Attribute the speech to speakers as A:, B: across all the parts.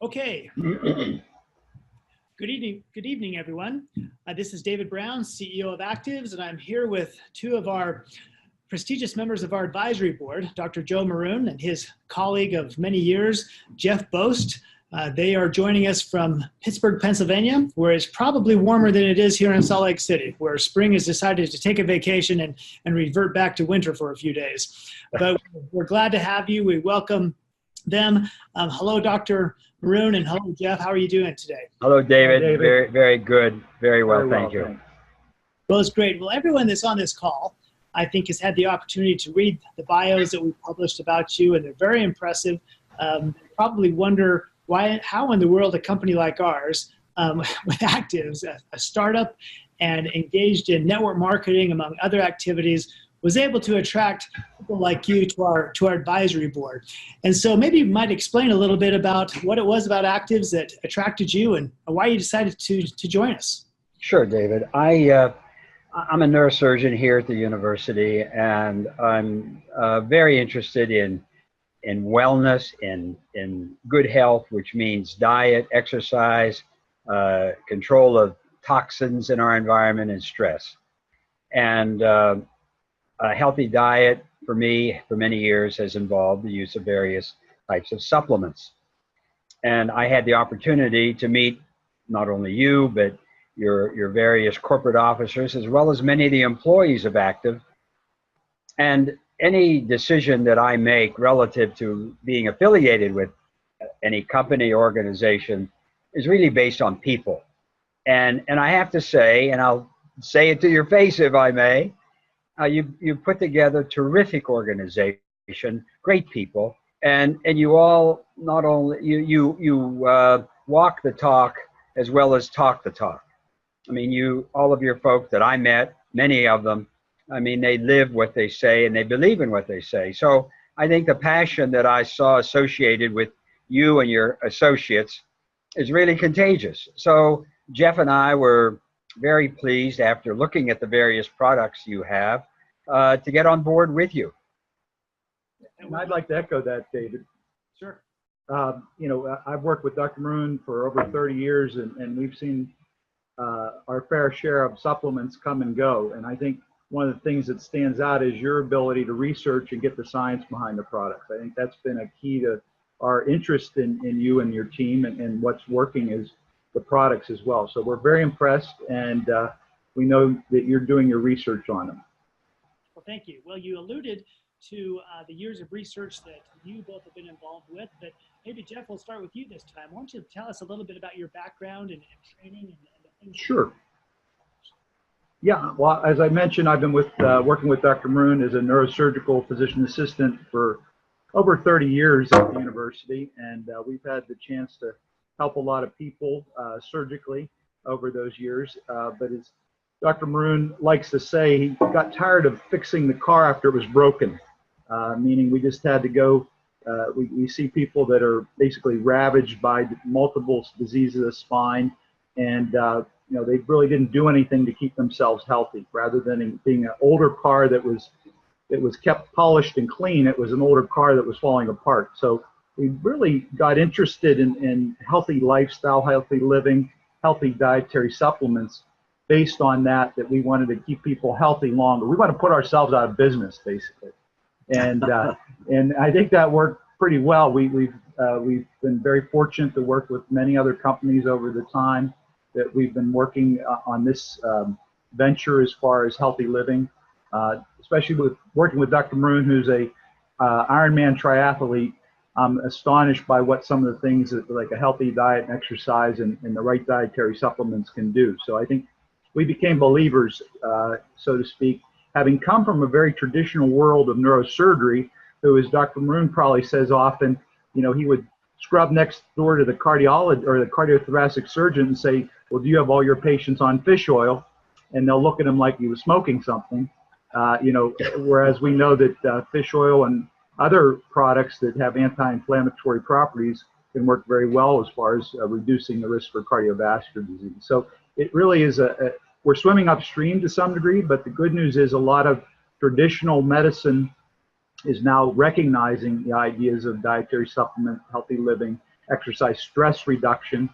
A: Okay. Good evening, everyone. This is David Brown, CEO of Activz, and I'm here with two of our prestigious members of our advisory board, Dr. Joe Maroon and his colleague of many years, Jeff Bost. They are joining us from Pittsburgh, Pennsylvania, where it's probably warmer than it is here in Salt Lake City, where spring has decided to take a vacation and revert back to winter for a few days. But we're glad to have you. We welcome them. Hello, Dr. Maroon, and hello, Jeff. How are you doing today?
B: Hello, David. Very, very good. Very well, thank you.
A: Well, it's great. Well, everyone that's on this call, I think, has had the opportunity to read the bios that we published about you, and they're very impressive. Probably wonder how in the world a company like ours, with Activz, a startup and engaged in network marketing, among other activities, was able to attract people like you to our advisory board. And so maybe you might explain a little bit about what it was about Activz that attracted you and why you decided to join us.
B: Sure, David. I'm a neurosurgeon here at the university, and I'm very interested in wellness, in good health, which means diet, exercise, control of toxins in our environment, and stress. And a healthy diet, for me, for many years, has involved the use of various types of supplements. And I had the opportunity to meet not only you, but your various corporate officers, as well as many of the employees of Activz. And any decision that I make relative to being affiliated with any company or organization is really based on people. And I have to say, and I'll say it to your face if I may, you put together terrific organization, great people, and you all not only you walk the talk as well as talk the talk. I mean, all of your folks that I met, many of them, I mean, they live what they say and they believe in what they say. So I think the passion that I saw associated with you and your associates is really contagious. So Jeff and I were very pleased, after looking at the various products you have, to get on board with you.
C: And I'd like to echo that, David.
A: Sure.
C: You know, I've worked with Dr. Maroon for over 30 years, and we've seen our fair share of supplements come and go. And I think one of the things that stands out is your ability to research and get the science behind the products. I think that's been a key to our interest in you and your team, and what's working is the products as well. So we're very impressed, and we know that you're doing your research on them.
A: Well, thank you. Well, you alluded to the years of research that you both have been involved with, but maybe, Jeff, we'll start with you this time. Why don't you tell us a little bit about your background and training and the things?
C: Sure. Yeah, well, as I mentioned, I've been working with Dr. Maroon as a neurosurgical physician assistant for over 30 years at the university, and we've had the chance to help a lot of people surgically over those years. But as Dr. Maroon likes to say, he got tired of fixing the car after it was broken, meaning we just had to go. We see people that are basically ravaged by multiple diseases of the spine, and you know, they really didn't do anything to keep themselves healthy. Rather than being an older car that was kept polished and clean, it was an older car that was falling apart. So we really got interested in healthy lifestyle, healthy living, healthy dietary supplements based on that we wanted to keep people healthy longer. We want to put ourselves out of business, basically. And and I think that worked pretty well. We've been very fortunate to work with many other companies over the time that we've been working on this venture as far as healthy living, especially with working with Dr. Maroon, who's a Ironman triathlete. I'm astonished by what some of the things that, like a healthy diet and exercise and the right dietary supplements, can do. So I think we became believers, so to speak, having come from a very traditional world of neurosurgery, who, as Dr. Maroon probably says often, you know, he would scrub next door to the cardiologist or the cardiothoracic surgeon and say, well, do you have all your patients on fish oil? And they'll look at him like he was smoking something, you know, whereas we know that fish oil and other products that have anti-inflammatory properties can work very well as far as reducing the risk for cardiovascular disease. So it really is we're swimming upstream to some degree, but the good news is a lot of traditional medicine is now recognizing the ideas of dietary supplement, healthy living, exercise stress reduction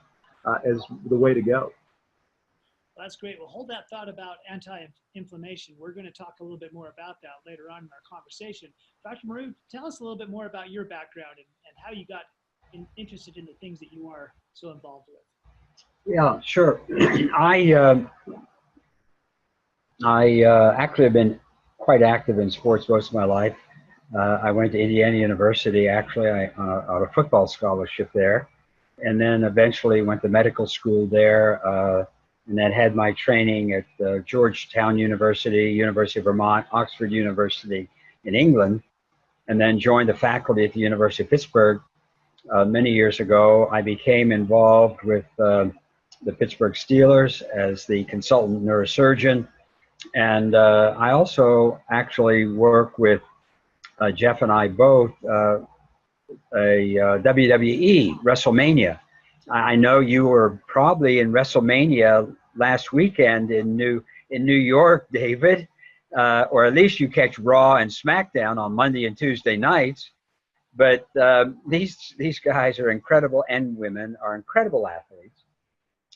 C: as the way to go.
A: Well, that's great. We'll hold that thought about anti-inflammation. We're going to talk a little bit more about that later on in our conversation. Dr. Maroon, tell us a little bit more about your background and how you got interested in the things that you are so involved with.
B: Yeah, sure. I actually have been quite active in sports most of my life. I went to Indiana University, actually, on a football scholarship there, and then eventually went to medical school there, and then had my training at Georgetown University, University of Vermont, Oxford University in England, and then joined the faculty at the University of Pittsburgh. Many years ago, I became involved with the Pittsburgh Steelers as the consultant neurosurgeon, and I also actually work with Jeff and I both a WWE WrestleMania. I know you were probably in WrestleMania last weekend in New York, David, or at least you catch Raw and SmackDown on Monday and Tuesday nights. But these guys are incredible, and women are incredible athletes.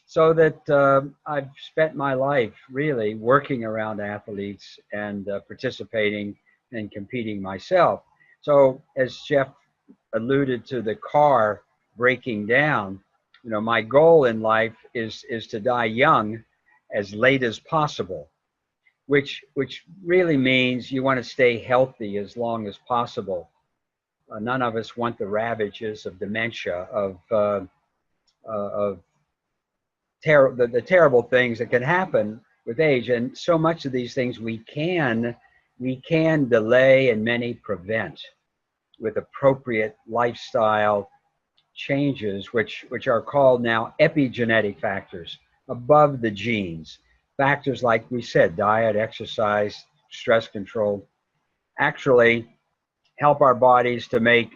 B: So that I've spent my life really working around athletes and participating and competing myself. So as Jeff alluded to the car breaking down, my goal in life is to die young, as late as possible, which really means you want to stay healthy as long as possible. None of us want the ravages of dementia, of the terrible things that can happen with age. And so much of these things we can delay and many prevent with appropriate lifestyle changes, which are called now epigenetic factors, above the genes. Factors like we said, diet, exercise, stress control, actually help our bodies to make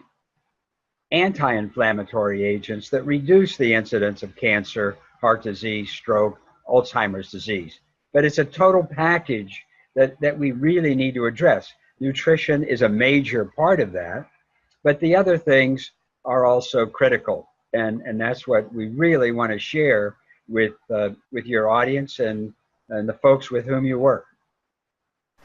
B: anti-inflammatory agents that reduce the incidence of cancer, heart disease, stroke, Alzheimer's disease. But it's a total package that we really need to address. Nutrition is a major part of that, but the other things are also critical. And that's what we really want to share with your audience and the folks with whom you work.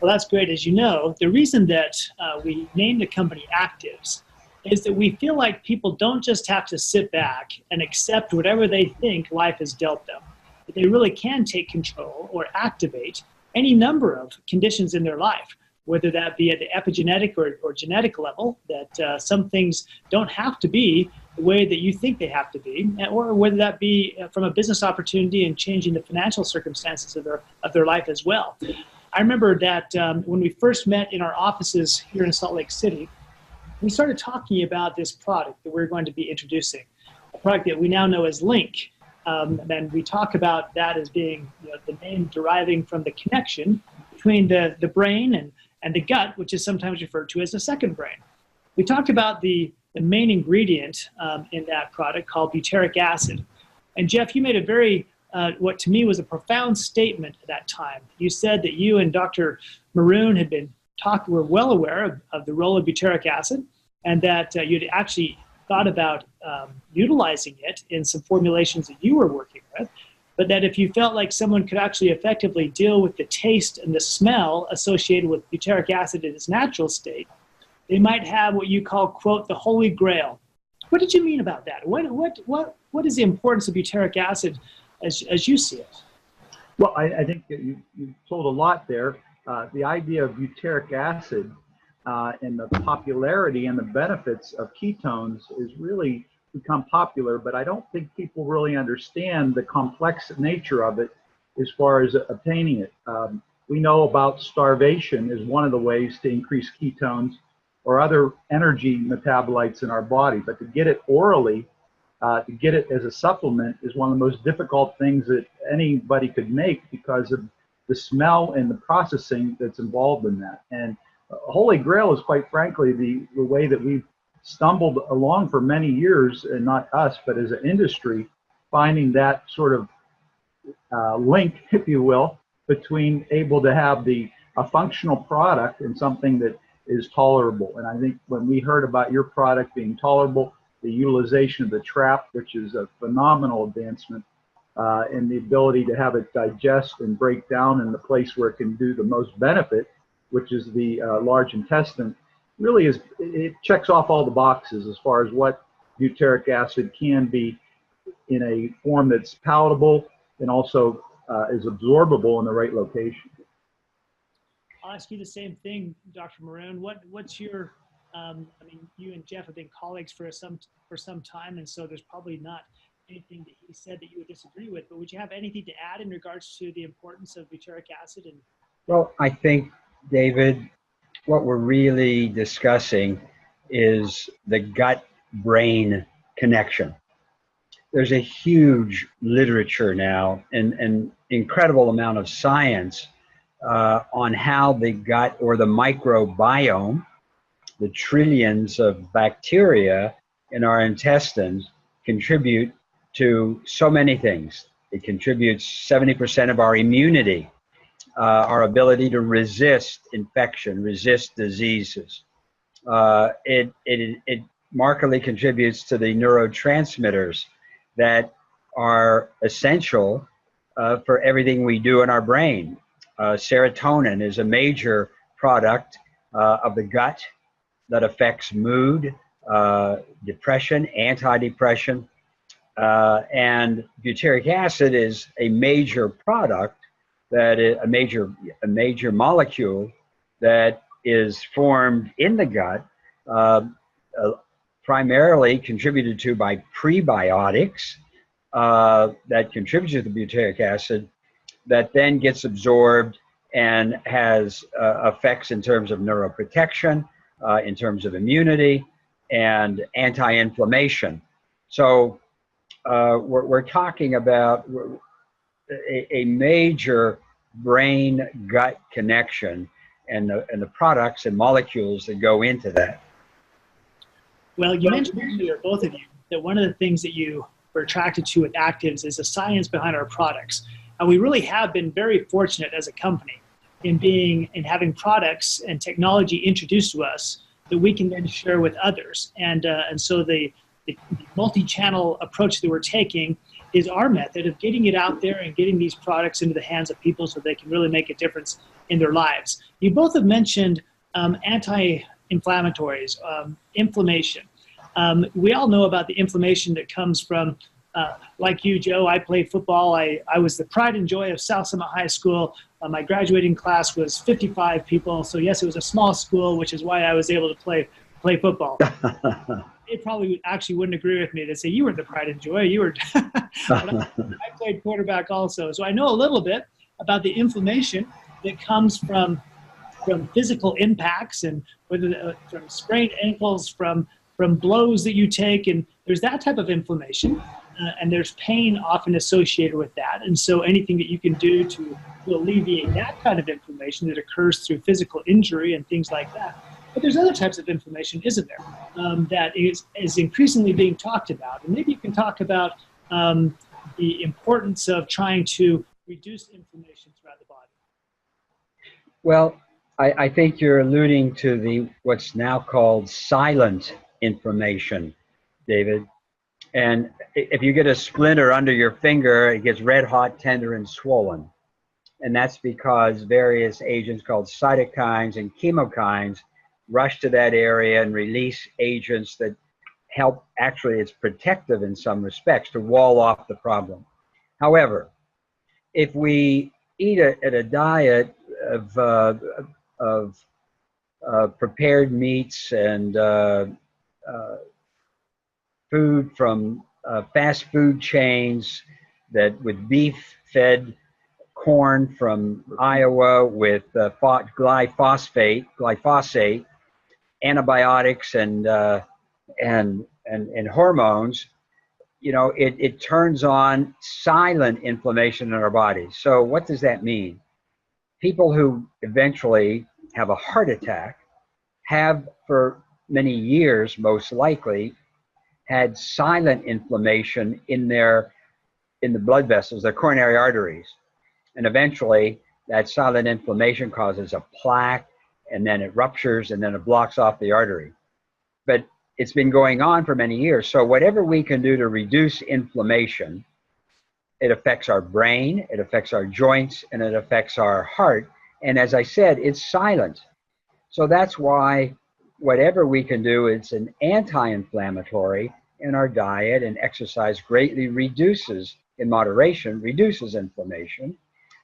A: Well, that's great. As you know, the reason that we named the company Activz is that we feel like people don't just have to sit back and accept whatever they think life has dealt them, but they really can take control or activate any number of conditions in their life, whether that be at the epigenetic or genetic level, that some things don't have to be the way that you think they have to be, or whether that be from a business opportunity and changing the financial circumstances of their life as well. I remember that when we first met in our offices here in Salt Lake City, we started talking about this product that we're going to be introducing, a product that we now know as Link. And we talk about that as being the name deriving from the connection between the brain and the gut, which is sometimes referred to as the second brain. We talked about the main ingredient in that product called butyric acid. And Jeff, you made a very, what to me was a profound statement at that time. You said that you and Dr. Maroon were well aware of the role of butyric acid, and that you'd actually thought about utilizing it in some formulations that you were working with, but that if you felt like someone could actually effectively deal with the taste and the smell associated with butyric acid in its natural state, they might have what you call, quote, the holy grail. What did you mean about that? What is the importance of butyric acid as you see it?
C: Well, I think that you told a lot there. The idea of butyric acid and the popularity and the benefits of ketones is really become popular, but I don't think people really understand the complex nature of it as far as obtaining it. We know about starvation is one of the ways to increase ketones or other energy metabolites in our body, but to get it orally, to get it as a supplement is one of the most difficult things that anybody could make because of the smell and the processing that's involved in that. And Holy Grail is quite frankly the way that we've stumbled along for many years, and not us, but as an industry, finding that sort of link, if you will, between able to have a functional product and something that is tolerable. And I think when we heard about your product being tolerable, the utilization of the trap, which is a phenomenal advancement, and the ability to have it digest and break down in the place where it can do the most benefit, which is the large intestine, really it checks off all the boxes as far as what butyric acid can be in a form that's palatable and also is absorbable in the right location.
A: I'll ask you the same thing, Dr. Maroon. What's your, I mean, you and Jeff have been colleagues for some time, and so there's probably not anything that he said that you would disagree with, but would you have anything to add in regards to the importance of butyric acid?
B: Well, I think, David, what we're really discussing is the gut-brain connection. There's a huge literature now and an incredible amount of science on how the gut or the microbiome, the trillions of bacteria in our intestines, contribute to so many things. It contributes 70% of our immunity, our ability to resist infection, resist diseases. It markedly contributes to the neurotransmitters that are essential for everything we do in our brain. Serotonin is a major product of the gut that affects mood, depression, antidepressant, and butyric acid is a major product that is a major molecule that is formed in the gut, primarily contributed to by prebiotics that contribute to the butyric acid, that then gets absorbed and has effects in terms of neuroprotection, in terms of immunity, and anti-inflammation. So we're talking about a major brain-gut connection and the products and molecules that go into that.
A: Well, you mentioned earlier, both of you, that one of the things that you were attracted to with Activz is the science behind our products. And we really have been very fortunate as a company in having products and technology introduced to us that we can then share with others. And so the multi-channel approach that we're taking is our method of getting it out there and getting these products into the hands of people so they can really make a difference in their lives. You both have mentioned anti-inflammatories, inflammation. We all know about the inflammation that comes from, like you, Joe, I played football. I was the pride and joy of South Summit High School. My graduating class was 55 people. So yes, it was a small school, which is why I was able to play football. They probably actually wouldn't agree with me. They'd say, you were the pride and joy. You were. I played quarterback also. So I know a little bit about the inflammation that comes from physical impacts, and whether from sprained ankles, from blows that you take, and there's that type of inflammation, and there's pain often associated with that. And so anything that you can do to alleviate that kind of inflammation that occurs through physical injury and things like that. But there's other types of inflammation, isn't there, that is increasingly being talked about. And maybe you can talk about the importance of trying to reduce inflammation throughout the body.
B: Well, I think you're alluding to what's now called silent inflammation, David. And if you get a splinter under your finger, it gets red hot, tender, and swollen. And that's because various agents called cytokines and chemokines rush to that area and release agents that help, actually it's protective in some respects, to wall off the problem. However, if we eat a diet of prepared meats and food from fast food chains that with beef fed corn from Iowa with glyphosate, antibiotics and hormones, you know, it turns on silent inflammation in our bodies. So what does that mean? People who eventually have a heart attack have for many years, most likely, had silent inflammation in the blood vessels, their coronary arteries. And eventually that silent inflammation causes a plaque, and then it ruptures, and then it blocks off the artery. But it's been going on for many years. So whatever we can do to reduce inflammation, it affects our brain, it affects our joints, and it affects our heart. And as I said, it's silent. So that's why whatever we can do, it's an anti-inflammatory in our diet, and exercise greatly reduces, in moderation, reduces inflammation,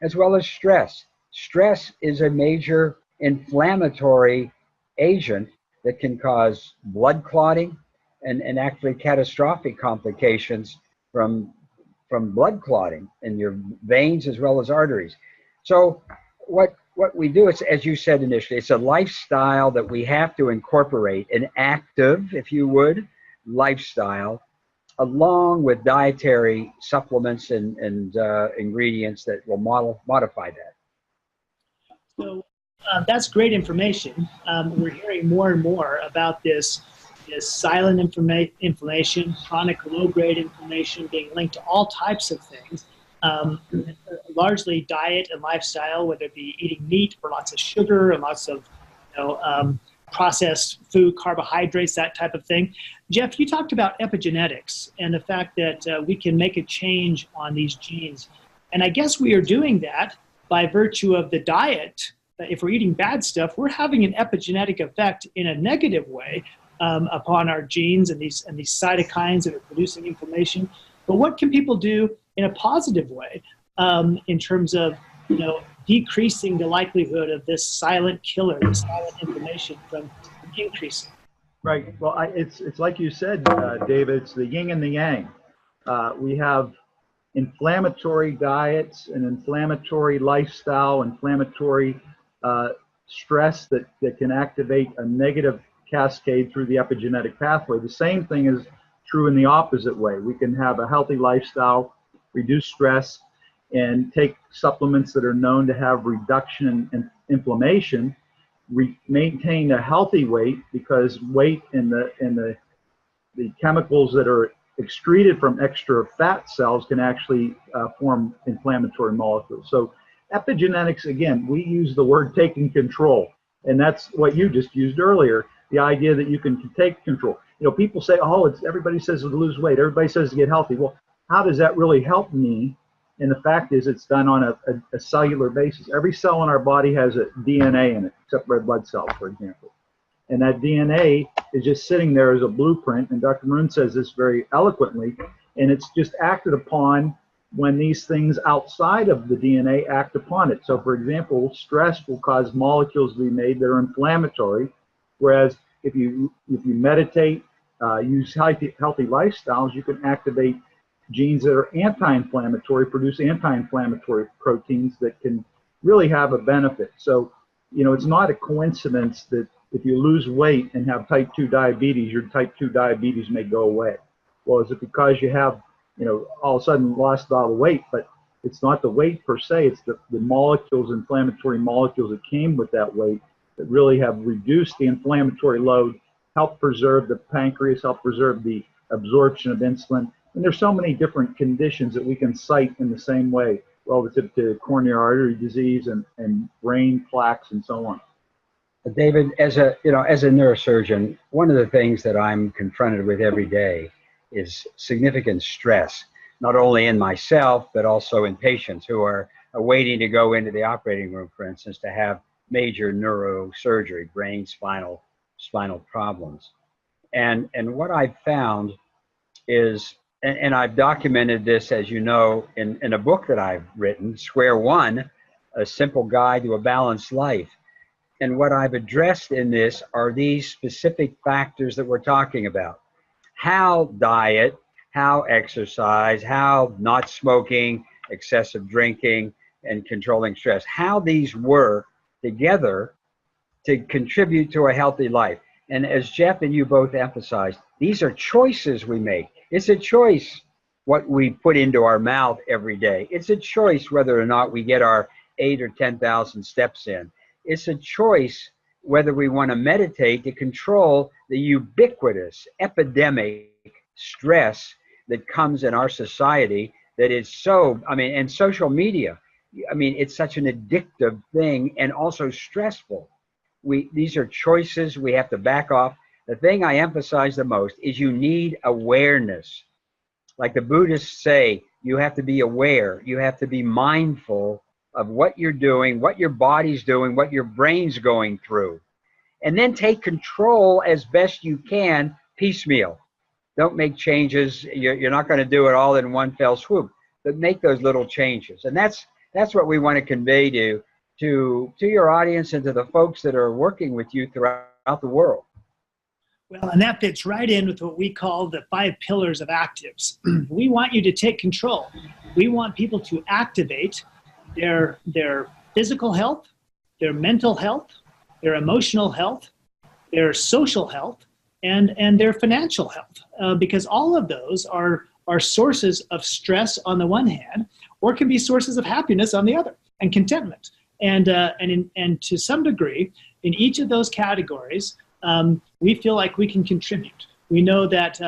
B: as well as stress. Stress is a major inflammatory agent that can cause blood clotting and actually catastrophic complications from blood clotting in your veins as well as arteries. So what we do is, as you said initially, it's a lifestyle that we have to incorporate, an active, if you would, lifestyle, along with dietary supplements and ingredients that will modify that.
A: So that's great information. We're hearing more and more about this silent inflammation, chronic low-grade inflammation being linked to all types of things, largely diet and lifestyle, whether it be eating meat or lots of sugar and lots of processed food, carbohydrates, that type of thing. Jeff, you talked about epigenetics and the fact that we can make a change on these genes. And I guess we are doing that by virtue of the diet. If we're eating bad stuff, we're having an epigenetic effect in a negative way upon our genes and these cytokines that are producing inflammation. But what can people do in a positive way in terms of decreasing the likelihood of this silent killer, this silent inflammation from increasing?
C: Right. Well, it's like you said, David, it's the yin and the yang. We have inflammatory diets, an inflammatory lifestyle, inflammatory stress that can activate a negative cascade through the epigenetic pathway. The same thing is true in the opposite way. We can have a healthy lifestyle, reduce stress, and take supplements that are known to have reduction in inflammation, maintain a healthy weight, because weight and the chemicals that are excreted from extra fat cells can actually form inflammatory molecules. So epigenetics, again, we use the word taking control, and that's what you just used earlier, the idea that you can take control. People say, oh, everybody says to lose weight, everybody says to get healthy. Well, how does that really help me? And the fact is, it's done on a cellular basis. Every cell in our body has a DNA in it, except red blood cells, for example. And that DNA is just sitting there as a blueprint, and Dr. Maroon says this very eloquently, and it's just acted upon when these things outside of the DNA act upon it. So, for example, stress will cause molecules to be made that are inflammatory, whereas if you meditate, use healthy lifestyles, you can activate genes that are anti-inflammatory, produce anti-inflammatory proteins that can really have a benefit. So, it's not a coincidence that if you lose weight and have type 2 diabetes, your type 2 diabetes may go away. Well, is it because you have, all of a sudden lost all the weight? But it's not the weight per se, it's the molecules, inflammatory molecules that came with that weight that really have reduced the inflammatory load, help preserve the pancreas, help preserve the absorption of insulin. And there's so many different conditions that we can cite in the same way relative to coronary artery disease and brain plaques and so on.
B: David, as a neurosurgeon, one of the things that I'm confronted with every day is significant stress, not only in myself, but also in patients who are waiting to go into the operating room, for instance, to have major neurosurgery, brain, spinal problems. And what I've found is, and I've documented this, as you know, in a book that I've written, Square One, A Simple Guide to a Balanced Life. And what I've addressed in this are these specific factors that we're talking about. How diet, how exercise, how not smoking, excessive drinking, and controlling stress, how these work together to contribute to a healthy life. And as Jeff and you both emphasized, these are choices we make. It's a choice what we put into our mouth every day. It's a choice whether or not we get our 8,000 or 10,000 steps in. It's a choice whether we want to meditate to control the ubiquitous epidemic stress that comes in our society that is so, and social media, it's such an addictive thing and also stressful. These are choices we have to back off. the thing I emphasize the most is you need awareness. Like the Buddhists say, you have to be aware. You have to be mindful of what you're doing, what your body's doing, what your brain's going through. And then take control as best you can, piecemeal. Don't make changes. You're not going to do it all in one fell swoop, but make those little changes. And that's what we want to convey to your audience and to the folks that are working with you throughout the world.
A: Well, and that fits right in with what we call the 5 pillars of Activz. We want you to take control. We want people to activate their physical health, their mental health, their emotional health, their social health, and their financial health, because all of those are sources of stress on the one hand, or can be sources of happiness on the other, and contentment. And to some degree, in each of those categories, we feel like we can contribute. We know that,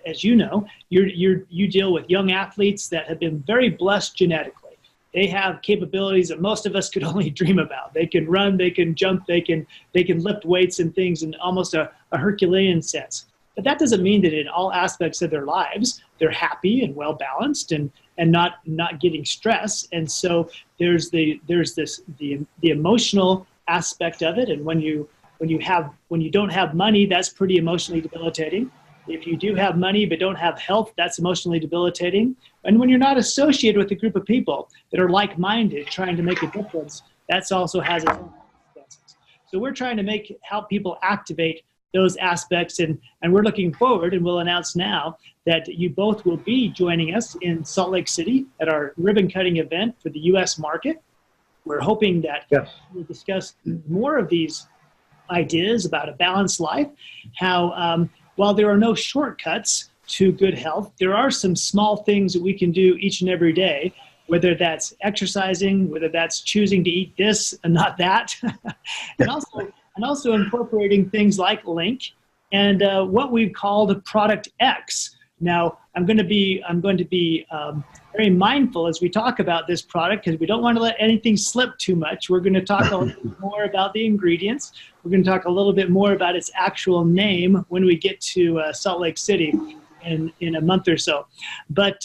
A: as you know, you deal with young athletes that have been very blessed genetically. They have capabilities that most of us could only dream about. They can run, they can jump, they can lift weights and things in almost a Herculean sense. But that doesn't mean that in all aspects of their lives, they're happy and well balanced and not getting stress. And so there's the emotional aspect of it. And when you don't have money, that's pretty emotionally debilitating. If you do have money but don't have health, that's emotionally debilitating. And when you're not associated with a group of people that are like-minded, trying to make a difference, that also has its own consequences. So we're trying to help people activate those aspects, and we're looking forward, and we'll announce now that you both will be joining us in Salt Lake City at our ribbon-cutting event for the U.S. market. We're hoping that we'll discuss more of these ideas about a balanced life, how while there are no shortcuts to good health, there are some small things that we can do each and every day, whether that's exercising, whether that's choosing to eat this and not that, and also incorporating things like Link and what we've called Product X. Now, I'm going to be very mindful as we talk about this product, because we don't want to let anything slip too much. We're going to talk a little bit more about the ingredients. We're going to talk a little bit more about its actual name when we get to Salt Lake City in a month or so. But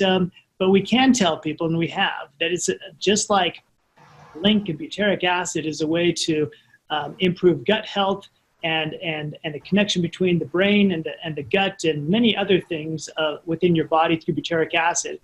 A: we can tell people, and we have, that it's just like Link and butyric acid is a way to improve gut health and the connection between the brain and the gut and many other things within your body through butyric acid.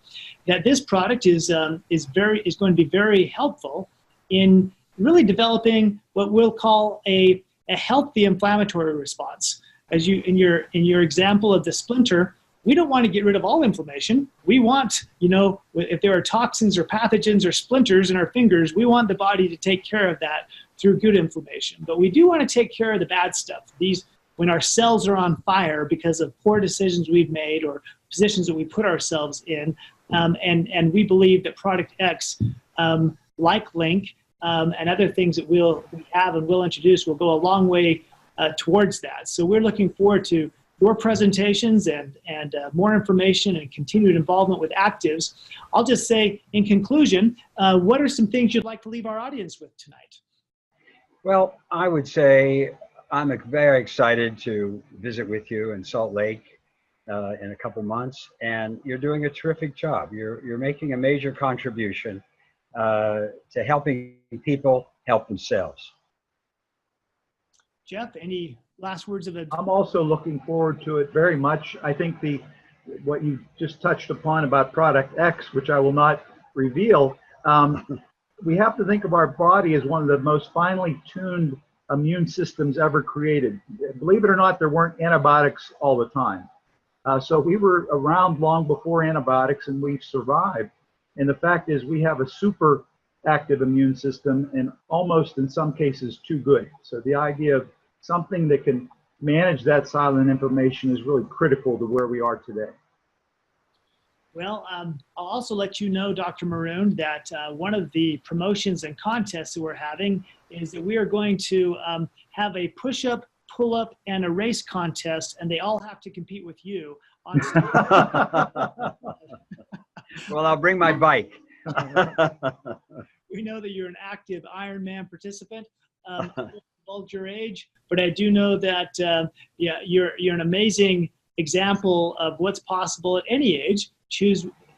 A: That this product is going to be very helpful in really developing what we'll call a healthy inflammatory response. As in your example of the splinter, we don't want to get rid of all inflammation. We want, if there are toxins or pathogens or splinters in our fingers, we want the body to take care of that through good inflammation. But we do want to take care of the bad stuff. When our cells are on fire because of poor decisions we've made or positions that we put ourselves in, and we believe that Product X, like Link, and other things that we have and will introduce, will go a long way towards that. So we're looking forward to your presentations and more information and continued involvement with Activz. I'll just say, in conclusion, what are some things you'd like to leave our audience with tonight?
B: Well, I would say I'm very excited to visit with you in Salt Lake in a couple months, and you're doing a terrific job. You're making a major contribution to helping people help themselves.
A: Jeff, any last words of advice?
C: I'm also looking forward to it very much. I think what you just touched upon about Product X, which I will not reveal, we have to think of our body as one of the most finely tuned immune systems ever created. Believe it or not, there weren't antibiotics all the time. So we were around long before antibiotics, and we've survived. And the fact is, we have a super active immune system, and almost in some cases too good. So the idea of something that can manage that silent inflammation is really critical to where we are today.
A: Well, I'll also let you know, Dr. Maroon, that one of the promotions and contests that we're having is that we are going to have a push-up, pull-up, and a race contest, and they all have to compete with you on stage.
B: Well, I'll bring my bike.
A: We know that you're an active Ironman participant. We'd divulge your age, but I do know that yeah, you're an amazing example of what's possible at any age.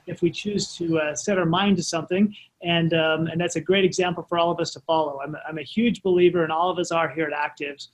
A: If we choose to set our mind to something, and that's a great example for all of us to follow. I'm a huge believer, and all of us are here at Activz,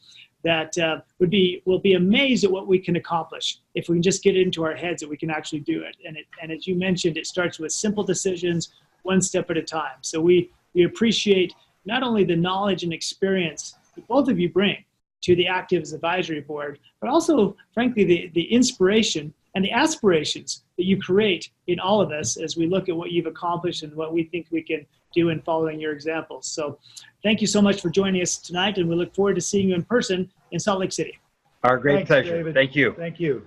A: that will be amazed at what we can accomplish if we can just get it into our heads that we can actually do it. And as you mentioned, it starts with simple decisions, one step at a time. So we appreciate not only the knowledge and experience that both of you bring to the Activz Advisory Board, but also, frankly, the inspiration and the aspirations that you create in all of us as we look at what you've accomplished and what we think we can do in following your examples. So thank you so much for joining us tonight, and we look forward to seeing you in person in Salt Lake City.
B: Our great
C: Thanks,
B: pleasure.
C: David.
B: Thank you.
C: Thank you.